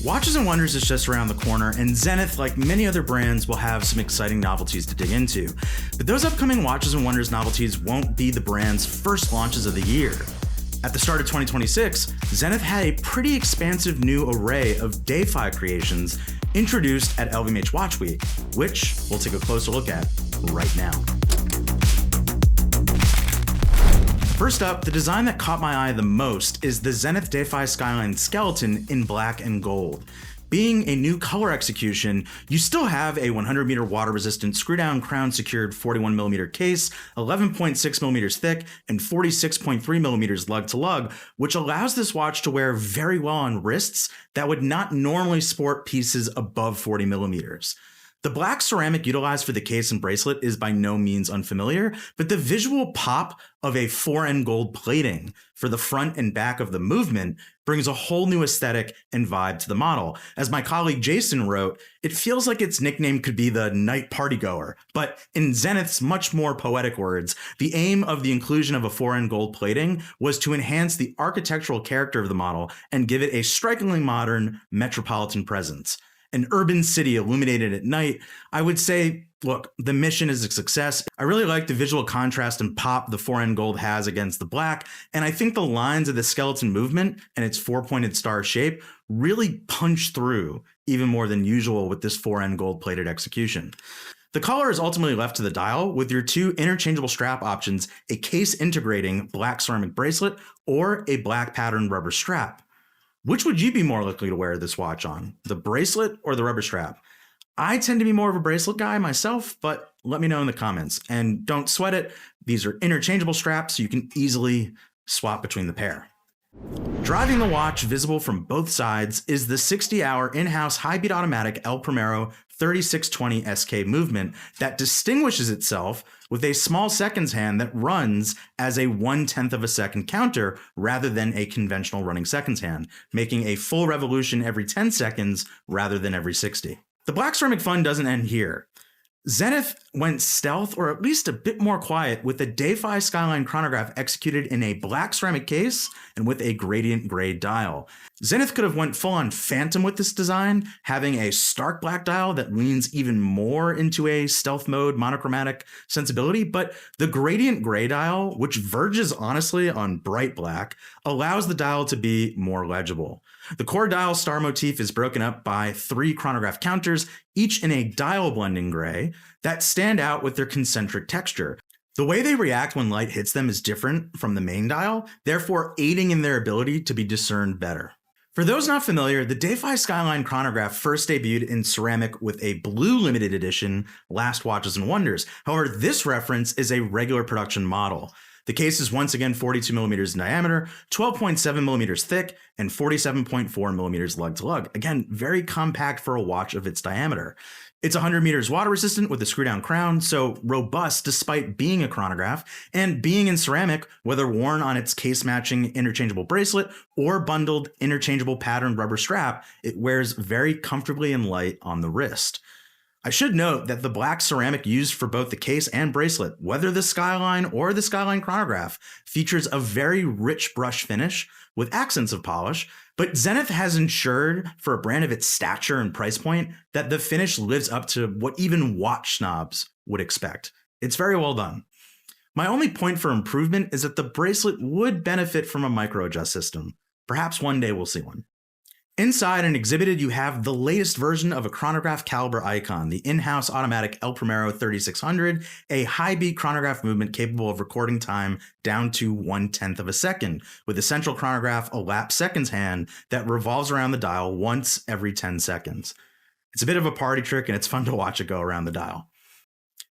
Watches and Wonders is just around the corner, and Zenith, like many other brands, will have some exciting novelties to dig into. But those upcoming Watches and Wonders novelties won't be the brand's first launches of the year. At the start of 2026, Zenith had a pretty expansive new array of Defy creations introduced at LVMH Watch Week, which we'll take a closer look at right now. First up, the design that caught my eye the most is the Zenith Defy Skyline Skeleton in black and gold. Being a new color execution, you still have a 100-meter water-resistant screw-down crown-secured 41mm case, 11.6mm thick, and 46.3mm lug-to-lug, which allows this watch to wear very well on wrists that would not normally sport pieces above 40mm. The black ceramic utilized for the case and bracelet is by no means unfamiliar, but the visual pop of a 4N gold plating for the front and back of the movement brings a whole new aesthetic and vibe to the model. As my colleague Jason wrote, it feels like its nickname could be the night partygoer, but in Zenith's much more poetic words, the aim of the inclusion of a 4N gold plating was to enhance the architectural character of the model and give it a strikingly modern metropolitan presence. An urban city illuminated at night, I would say, look, the mission is a success. I really like the visual contrast and pop the 4N gold has against the black, and I think the lines of the skeleton movement and its four-pointed star shape really punch through even more than usual with this 4N gold plated execution. The collar is ultimately left to the dial with your two interchangeable strap options, a case integrating black ceramic bracelet or a black patterned rubber strap. Which would you be more likely to wear this watch on, the bracelet or the rubber strap? I tend to be more of a bracelet guy myself, but let me know in the comments. And don't sweat it, these are interchangeable straps, so you can easily swap between the pair. Driving the watch, visible from both sides, is the 60-hour in-house high-beat automatic El Primero 3620 SK movement that distinguishes itself with a small seconds hand that runs as a 1/10 of a second counter rather than a conventional running seconds hand, making a full revolution every 10 seconds rather than every 60. The black ceramic fun doesn't end here. Zenith went stealth, or at least a bit more quiet, with the Defy Skyline Chronograph executed in a black ceramic case and with a gradient gray dial. Zenith could have went full-on phantom with this design, having a stark black dial that leans even more into a stealth mode monochromatic sensibility, but the gradient gray dial, which verges honestly on bright black, allows the dial to be more legible. The core dial star motif is broken up by 3 chronograph counters, each in a dial blending gray, that stand out with their concentric texture. The way they react when light hits them is different from the main dial, therefore aiding in their ability to be discerned better. For those not familiar, the Defy Skyline Chronograph first debuted in ceramic with a blue limited edition Last Watches and Wonders. However, this reference is a regular production model. The case is once again 42mm in diameter, 12.7mm thick, and 47.4mm lug to lug. Again, very compact for a watch of its diameter. It's 100 meters water resistant with a screw down crown, so robust despite being a chronograph, and being in ceramic, whether worn on its case matching interchangeable bracelet or bundled interchangeable patterned rubber strap, it wears very comfortably and light on the wrist. I should note that the black ceramic used for both the case and bracelet, whether the Skyline or the Skyline Chronograph, features a very rich brush finish with accents of polish, but Zenith has ensured, for a brand of its stature and price point, that the finish lives up to what even watch snobs would expect. It's very well done. My only point for improvement is that the bracelet would benefit from a micro adjust system. Perhaps one day we'll see one. Inside and exhibited, you have the latest version of a chronograph caliber icon, the in-house automatic El Primero 3600, a high-beat chronograph movement capable of recording time down to 1/10 of a second, with a central chronograph, a lap seconds hand that revolves around the dial once every 10 seconds. It's a bit of a party trick, and it's fun to watch it go around the dial.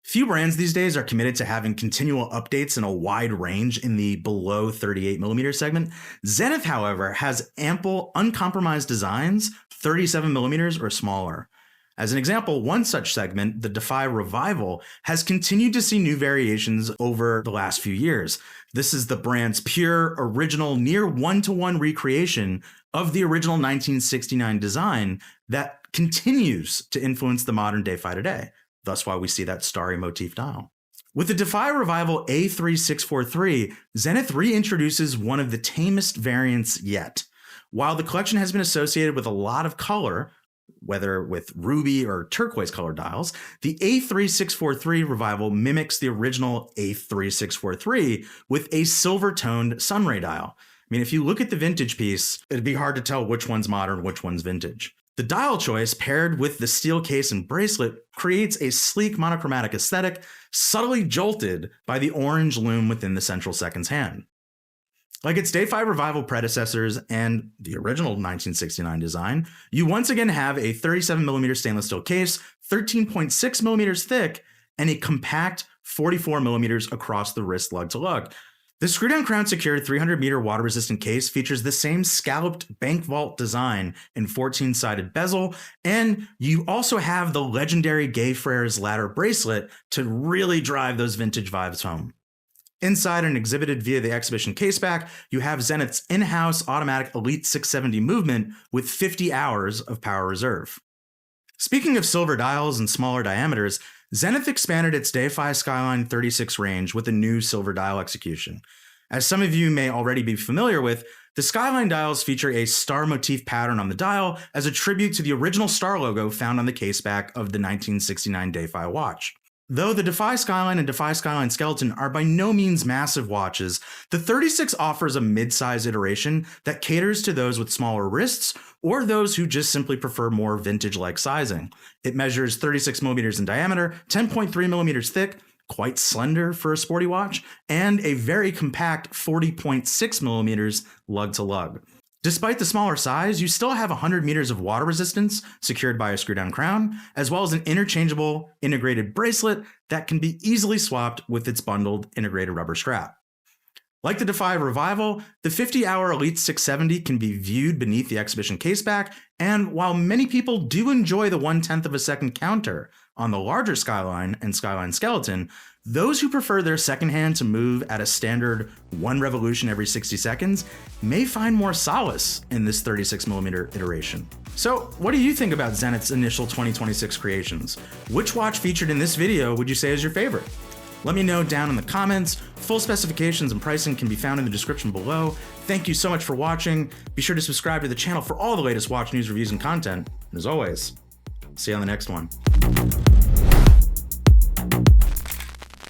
Few brands these days are committed to having continual updates in a wide range in the below 38mm segment. Zenith, however, has ample, uncompromised designs, 37mm or smaller. As an example, one such segment, the Defy Revival, has continued to see new variations over the last few years. This is the brand's pure, original, near one-to-one recreation of the original 1969 design that continues to influence the modern Defy today. Thus why we see that starry motif dial. With the Defy Revival A3643, Zenith reintroduces one of the tamest variants yet. While the collection has been associated with a lot of color, whether with ruby or turquoise colored dials, the A3643 Revival mimics the original A3643 with a silver-toned sunray dial. I mean, if you look at the vintage piece, it'd be hard to tell which one's modern, which one's vintage. The dial choice, paired with the steel case and bracelet, creates a sleek monochromatic aesthetic, subtly jolted by the orange lume within the central seconds hand. Like its Defy Revival predecessors and the original 1969 design, you once again have a 37mm stainless steel case, 13.6mm thick, and a compact 44mm across the wrist lug to lug. The screw-down crown secured 300-meter water-resistant case features the same scalloped bank vault design and 14-sided bezel, and you also have the legendary Gay Freres ladder bracelet to really drive those vintage vibes home. Inside and exhibited via the exhibition caseback, you have Zenith's in-house automatic Elite 670 movement with 50 hours of power reserve. Speaking of silver dials and smaller diameters, Zenith expanded its Defy Skyline 36 range with a new silver dial execution. As some of you may already be familiar with, the Skyline dials feature a star motif pattern on the dial as a tribute to the original star logo found on the caseback of the 1969 Defy watch. Though the Defy Skyline and Defy Skyline Skeleton are by no means massive watches, the 36 offers a mid-size iteration that caters to those with smaller wrists or those who just simply prefer more vintage-like sizing. It measures 36mm in diameter, 10.3mm thick, quite slender for a sporty watch, and a very compact 40.6mm lug to lug. Despite the smaller size, you still have 100 meters of water resistance secured by a screw-down crown, as well as an interchangeable integrated bracelet that can be easily swapped with its bundled integrated rubber strap. Like the Defy Revival, the 50-hour Elite 670 can be viewed beneath the exhibition caseback, and while many people do enjoy the 1/10 of a second counter on the larger Skyline and Skyline Skeleton, those who prefer their second hand to move at a standard 1 revolution every 60 seconds may find more solace in this 36mm iteration. So what do you think about Zenith's initial 2026 creations? Which watch featured in this video would you say is your favorite? Let me know down in the comments. Full specifications and pricing can be found in the description below. Thank you so much for watching. Be sure to subscribe to the channel for all the latest watch news, reviews, and content. And as always, see you on the next one.